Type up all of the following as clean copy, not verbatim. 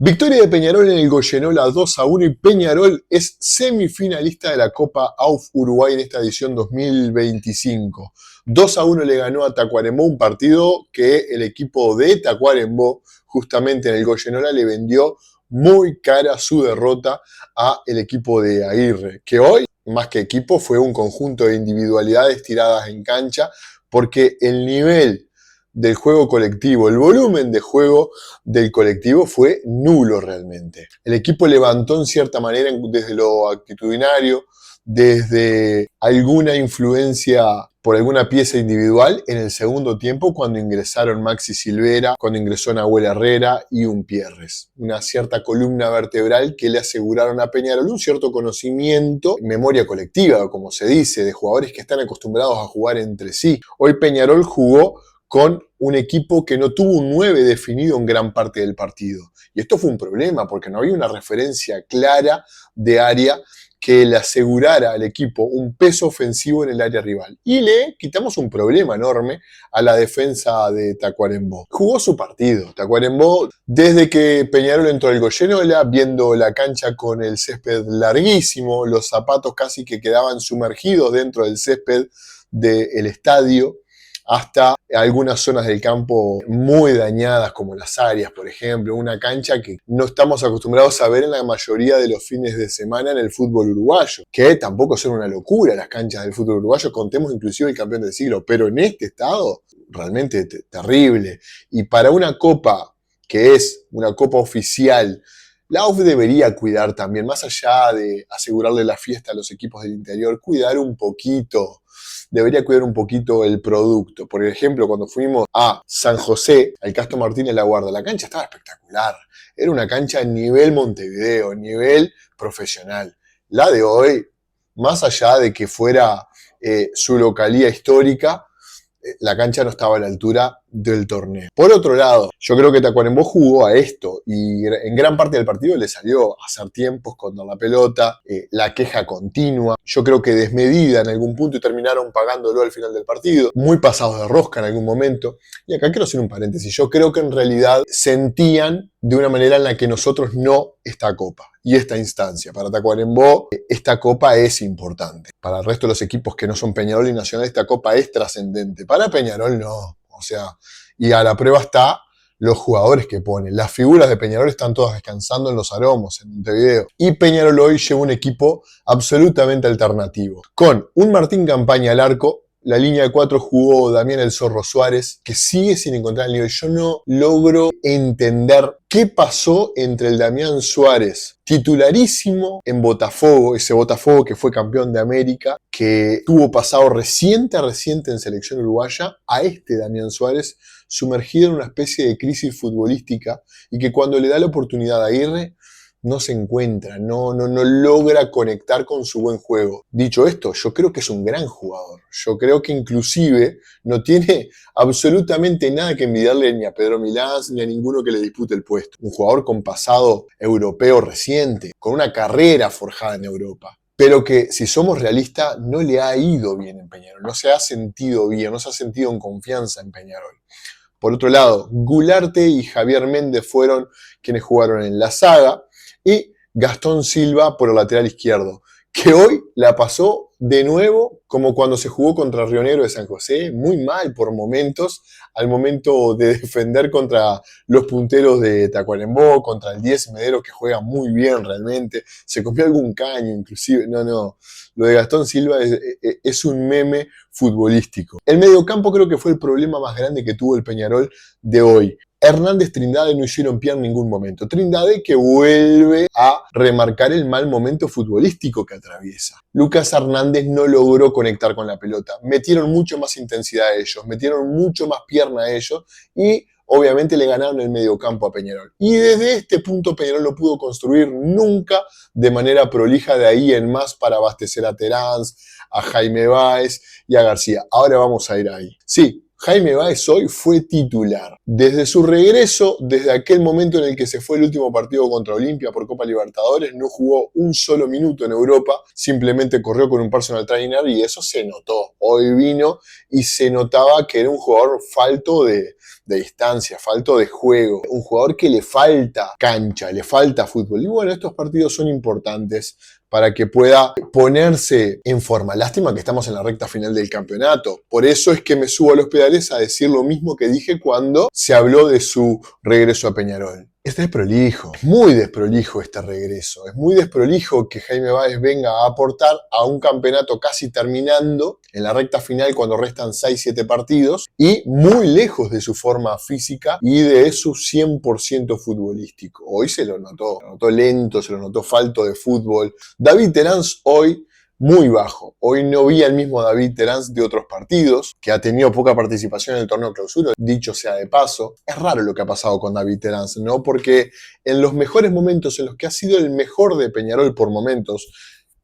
Victoria de Peñarol en el Goyenola 2-1 y Peñarol es semifinalista de la Copa AUF Uruguay en esta edición 2025. 2-1 le ganó a Tacuarembó, un partido que el equipo de Tacuarembó justamente en el Goyenola le vendió muy cara su derrota a el equipo de Aguirre, que hoy, más que equipo, fue un conjunto de individualidades tiradas en cancha, porque el nivel del juego colectivo, el volumen de juego del colectivo fue nulo realmente. El equipo levantó en cierta manera desde lo actitudinario, desde alguna influencia por alguna pieza individual en el segundo tiempo cuando ingresaron Maxi Silvera, cuando ingresó Nahuel Herrera y Umpierres. Una cierta columna vertebral que le aseguraron a Peñarol un cierto conocimiento, memoria colectiva, como se dice, de jugadores que están acostumbrados a jugar entre sí. Hoy Peñarol jugó con un equipo que no tuvo un 9 definido en gran parte del partido. Y esto fue un problema porque no había una referencia clara de área que le asegurara al equipo un peso ofensivo en el área rival. Y le quitamos un problema enorme a la defensa de Tacuarembó. Jugó su partido. Tacuarembó, desde que Peñarol entró al Goyenola, viendo la cancha con el césped larguísimo, los zapatos casi que quedaban sumergidos dentro del césped del estadio, hasta algunas zonas del campo muy dañadas, como las áreas, por ejemplo, una cancha que no estamos acostumbrados a ver en la mayoría de los fines de semana en el fútbol uruguayo, que tampoco son una locura las canchas del fútbol uruguayo, contemos inclusive el campeón del siglo, pero en este estado, realmente terrible. Y para una copa que es una copa oficial, la AUF debería cuidar también, más allá de asegurarle la fiesta a los equipos del interior, debería cuidar un poquito el producto. Por ejemplo, cuando fuimos a San José, al Castro Martínez La Guarda, la cancha estaba espectacular. Era una cancha en nivel Montevideo, nivel profesional. La de hoy, más allá de que fuera su localía histórica, la cancha no estaba a la altura del torneo. Por otro lado, yo creo que Tacuarembó jugó a esto y en gran parte del partido le salió a hacer tiempos con la pelota, la queja continua, yo creo que desmedida en algún punto y terminaron pagándolo al final del partido, muy pasados de rosca en algún momento. Y acá quiero hacer un paréntesis, yo creo que en realidad sentían de una manera en la que nosotros no esta copa y esta instancia. Para Tacuarembó esta copa es importante. Para el resto de los equipos que no son Peñarol y Nacional, esta copa es trascendente. Para Peñarol no. O sea, y a la prueba está los jugadores que ponen. Las figuras de Peñarol están todas descansando en los aromos, en Montevideo. Y Peñarol hoy lleva un equipo absolutamente alternativo. Con un Martín Campaña al arco. La línea de 4 jugó Damián El Zorro Suárez, que sigue sin encontrar el nivel. Yo no logro entender qué pasó entre el Damián Suárez, titularísimo en Botafogo, ese Botafogo que fue campeón de América, que tuvo pasado reciente en selección uruguaya, a este Damián Suárez, sumergido en una especie de crisis futbolística y que cuando le da la oportunidad a Aguirre, no se encuentra, no logra conectar con su buen juego. Dicho esto, yo creo que es un gran jugador. Yo creo que inclusive no tiene absolutamente nada que envidiarle ni a Pedro Milán ni a ninguno que le dispute el puesto. Un jugador con pasado europeo reciente, con una carrera forjada en Europa, pero que, si somos realistas, no le ha ido bien en Peñarol, no se ha sentido bien, no se ha sentido en confianza en Peñarol. Por otro lado, Gularte y Javier Méndez fueron quienes jugaron en la saga, y Gastón Silva por el lateral izquierdo, que hoy la pasó de nuevo como cuando se jugó contra Río Negro de San José, muy mal por momentos, al momento de defender contra los punteros de Tacuarembó, contra el 10 Medero, que juega muy bien realmente, se copió algún caño inclusive, no, lo de Gastón Silva es un meme futbolístico. El mediocampo creo que fue el problema más grande que tuvo el Peñarol de hoy. Hernández, Trindade no hicieron pie en ningún momento. Trindade que vuelve a remarcar el mal momento futbolístico que atraviesa. Lucas Hernández no logró conectar con la pelota. Metieron mucho más intensidad a ellos, metieron mucho más pierna a ellos y obviamente le ganaron el mediocampo a Peñarol. Y desde este punto Peñarol no pudo construir nunca de manera prolija de ahí en más para abastecer a Terán, a Jaime Báez y a García. Ahora vamos a ir ahí. Sí, Jaime Báez hoy fue titular. Desde su regreso, desde aquel momento en el que se fue el último partido contra Olimpia por Copa Libertadores, no jugó un solo minuto en Europa, simplemente corrió con un personal trainer y eso se notó. Hoy vino y se notaba que era un jugador falto de de distancia, falto de juego, un jugador que le falta cancha, le falta fútbol. Y bueno, estos partidos son importantes para que pueda ponerse en forma. Lástima que estamos en la recta final del campeonato. Por eso es que me subo a los pedales a decir lo mismo que dije cuando se habló de su regreso a Peñarol. Es desprolijo, muy desprolijo este regreso. Es muy desprolijo que Jaime Báez venga a aportar a un campeonato casi terminando en la recta final cuando restan 6-7 partidos y muy lejos de su forma física y de su 100% futbolístico. Hoy se lo notó lento, se lo notó falto de fútbol. David Terán hoy muy bajo. Hoy no vi al mismo David Terán de otros partidos, que ha tenido poca participación en el torneo clausura, dicho sea de paso. Es raro lo que ha pasado con David Terán, ¿no? Porque en los mejores momentos, en los que ha sido el mejor de Peñarol por momentos,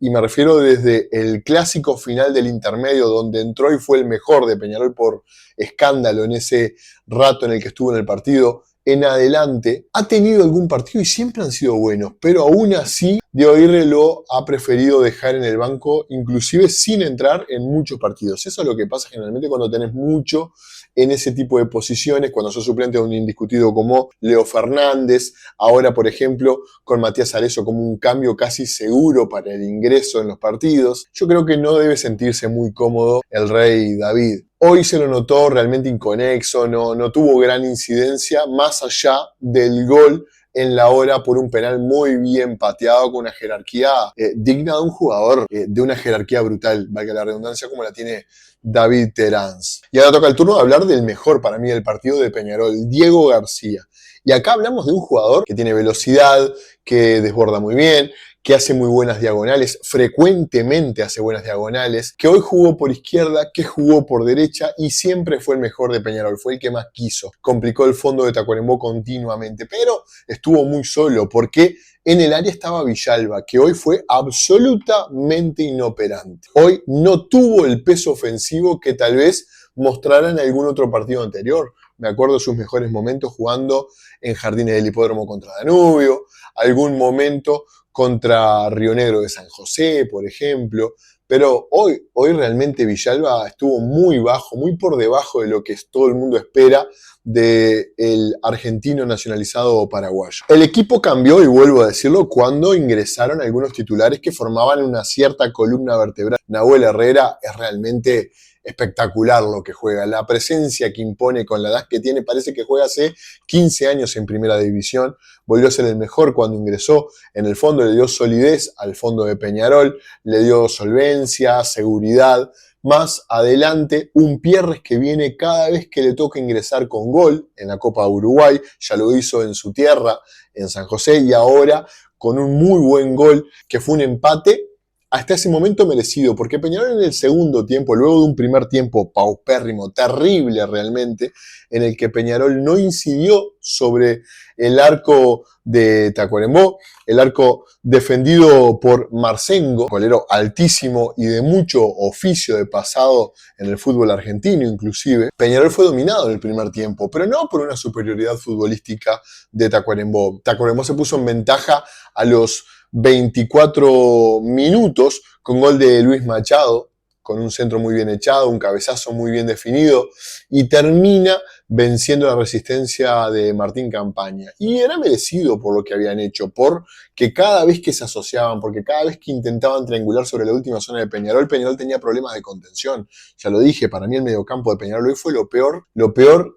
y me refiero desde el clásico final del intermedio, donde entró y fue el mejor de Peñarol por escándalo en ese rato en el que estuvo en el partido, en adelante, ha tenido algún partido y siempre han sido buenos, pero aún así de Aguirre lo ha preferido dejar en el banco, inclusive sin entrar en muchos partidos. Eso es lo que pasa generalmente cuando tenés mucho en ese tipo de posiciones, cuando sos suplente de un indiscutido como Leo Fernández, ahora por ejemplo con Matías Arezzo como un cambio casi seguro para el ingreso en los partidos. Yo creo que no debe sentirse muy cómodo el Rey David. Hoy se lo notó realmente inconexo, no tuvo gran incidencia, más allá del gol en la hora por un penal muy bien pateado con una jerarquía digna de un jugador de una jerarquía brutal, valga la redundancia, como la tiene David Terán. Y ahora toca el turno de hablar del mejor para mí del partido de Peñarol, Diego García. Y acá hablamos de un jugador que tiene velocidad, que desborda muy bien, que hace muy buenas diagonales, frecuentemente hace buenas diagonales, que hoy jugó por izquierda, que jugó por derecha y siempre fue el mejor de Peñarol, fue el que más quiso. Complicó el fondo de Tacuarembó continuamente, pero estuvo muy solo porque en el área estaba Villalba, que hoy fue absolutamente inoperante. Hoy no tuvo el peso ofensivo que tal vez mostrara en algún otro partido anterior. Me acuerdo de sus mejores momentos jugando en Jardines del Hipódromo contra Danubio, algún momento contra Río Negro de San José, por ejemplo. Pero hoy realmente Villalba estuvo muy bajo, muy por debajo de lo que todo el mundo espera del argentino nacionalizado paraguayo. El equipo cambió, y vuelvo a decirlo, cuando ingresaron algunos titulares que formaban una cierta columna vertebral. Nahuel Herrera es realmente espectacular lo que juega, la presencia que impone con la edad que tiene, parece que juega hace 15 años en primera división, volvió a ser el mejor cuando ingresó, en el fondo le dio solidez al fondo de Peñarol, le dio solvencia, seguridad, más adelante un Pierres que viene cada vez que le toca ingresar con gol en la Copa Uruguay, ya lo hizo en su tierra, en San José, y ahora con un muy buen gol que fue un empate hasta ese momento merecido, porque Peñarol en el segundo tiempo, luego de un primer tiempo paupérrimo, terrible realmente, en el que Peñarol no incidió sobre el arco de Tacuarembó, el arco defendido por Marcengo, golero altísimo y de mucho oficio de pasado en el fútbol argentino inclusive. Peñarol fue dominado en el primer tiempo, pero no por una superioridad futbolística de Tacuarembó. Tacuarembó se puso en ventaja a los 24 minutos con gol de Luis Machado, con un centro muy bien echado, un cabezazo muy bien definido, y termina venciendo la resistencia de Martín Campaña. Y era merecido por lo que habían hecho, porque cada vez que se asociaban, porque cada vez que intentaban triangular sobre la última zona de Peñarol, Peñarol tenía problemas de contención. Ya lo dije, para mí el mediocampo de Peñarol hoy fue lo peor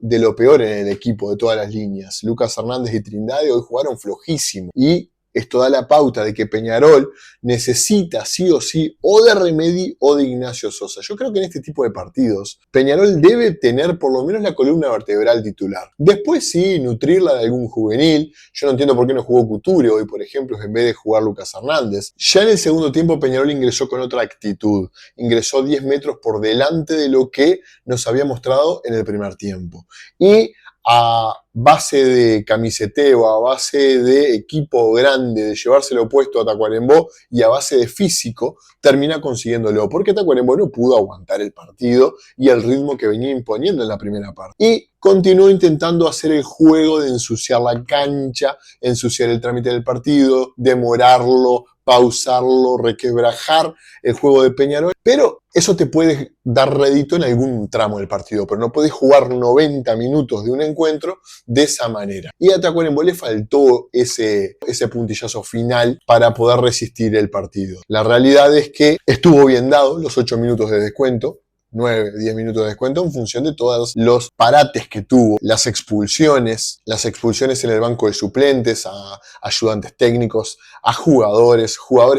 de lo peor en el equipo de todas las líneas. Lucas Hernández y Trindade hoy jugaron flojísimo. Y esto da la pauta de que Peñarol necesita sí o sí o de Remedi o de Ignacio Sosa. Yo creo que en este tipo de partidos Peñarol debe tener por lo menos la columna vertebral titular. Después sí, nutrirla de algún juvenil. Yo no entiendo por qué no jugó Couture hoy, por ejemplo, en vez de jugar Lucas Hernández. Ya en el segundo tiempo Peñarol ingresó con otra actitud. Ingresó 10 metros por delante de lo que nos había mostrado en el primer tiempo. Y a base de camiseteo, a base de equipo grande, de llevárselo puesto a Tacuarembó y a base de físico, termina consiguiéndolo, porque Tacuarembó no pudo aguantar el partido y el ritmo que venía imponiendo en la primera parte. Y continuó intentando hacer el juego de ensuciar la cancha, ensuciar el trámite del partido, demorarlo, pausarlo, requebrajar el juego de Peñarol, pero eso te puede dar rédito en algún tramo del partido, pero no puedes jugar 90 minutos de un encuentro de esa manera. Y a Tacuarembó le faltó ese puntillazo final para poder resistir el partido. La realidad es que estuvo bien dado los 8 minutos de descuento, 9, 10 minutos de descuento en función de todos los parates que tuvo, las expulsiones en el banco de suplentes, a ayudantes técnicos, a jugadores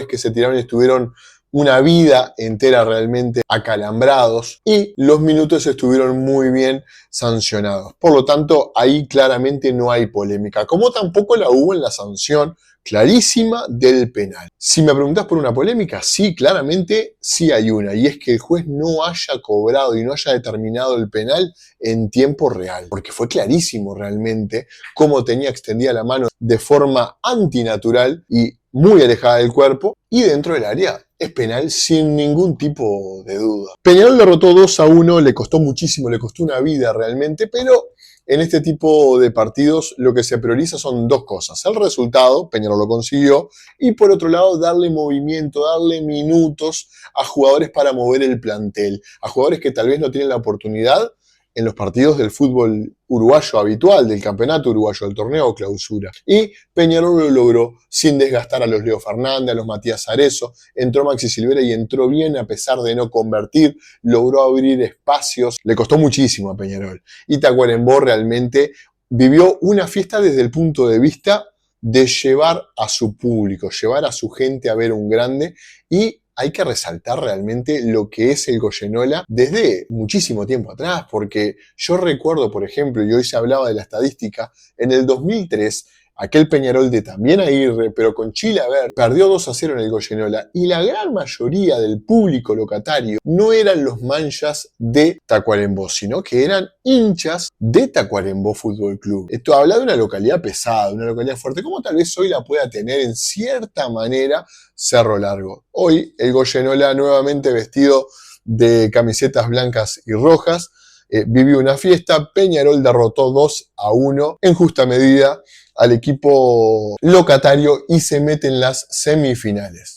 que se tiraron y estuvieron una vida entera realmente acalambrados, y los minutos estuvieron muy bien sancionados. Por lo tanto, ahí claramente no hay polémica, como tampoco la hubo en la sanción clarísima del penal. Si me preguntás por una polémica, sí, claramente sí hay una, y es que el juez no haya cobrado y no haya determinado el penal en tiempo real, porque fue clarísimo realmente cómo tenía extendida la mano de forma antinatural y muy alejada del cuerpo, y dentro del área es penal sin ningún tipo de duda. Peñarol derrotó 2-1, le costó muchísimo, le costó una vida realmente, pero en este tipo de partidos lo que se prioriza son dos cosas: el resultado, Peñarol lo consiguió, y por otro lado darle movimiento, darle minutos a jugadores para mover el plantel, a jugadores que tal vez no tienen la oportunidad en los partidos del fútbol uruguayo habitual, del campeonato uruguayo, del torneo clausura. Y Peñarol lo logró sin desgastar a los Leo Fernández, a los Matías Arezo. Entró Maxi Silvera y entró bien a pesar de no convertir, logró abrir espacios. Le costó muchísimo a Peñarol. Y Tacuarembó realmente vivió una fiesta desde el punto de vista de llevar a su público, llevar a su gente a ver un grande, y hay que resaltar realmente lo que es el Goyenola desde muchísimo tiempo atrás, porque yo recuerdo, por ejemplo, y hoy se hablaba de la estadística, en el 2003, aquel Peñarol de también Aguirre, pero con Chilaver, perdió 2-0 en el Goyenola, y la gran mayoría del público locatario no eran los manchas de Tacuarembó, sino que eran hinchas de Tacuarembó Fútbol Club. Esto habla de una localidad pesada, una localidad fuerte, como tal vez hoy la pueda tener en cierta manera Cerro Largo. Hoy el Goyenola, nuevamente vestido de camisetas blancas y rojas, vivió una fiesta. Peñarol derrotó 2-1 en justa medida al equipo locatario y se mete en las semifinales.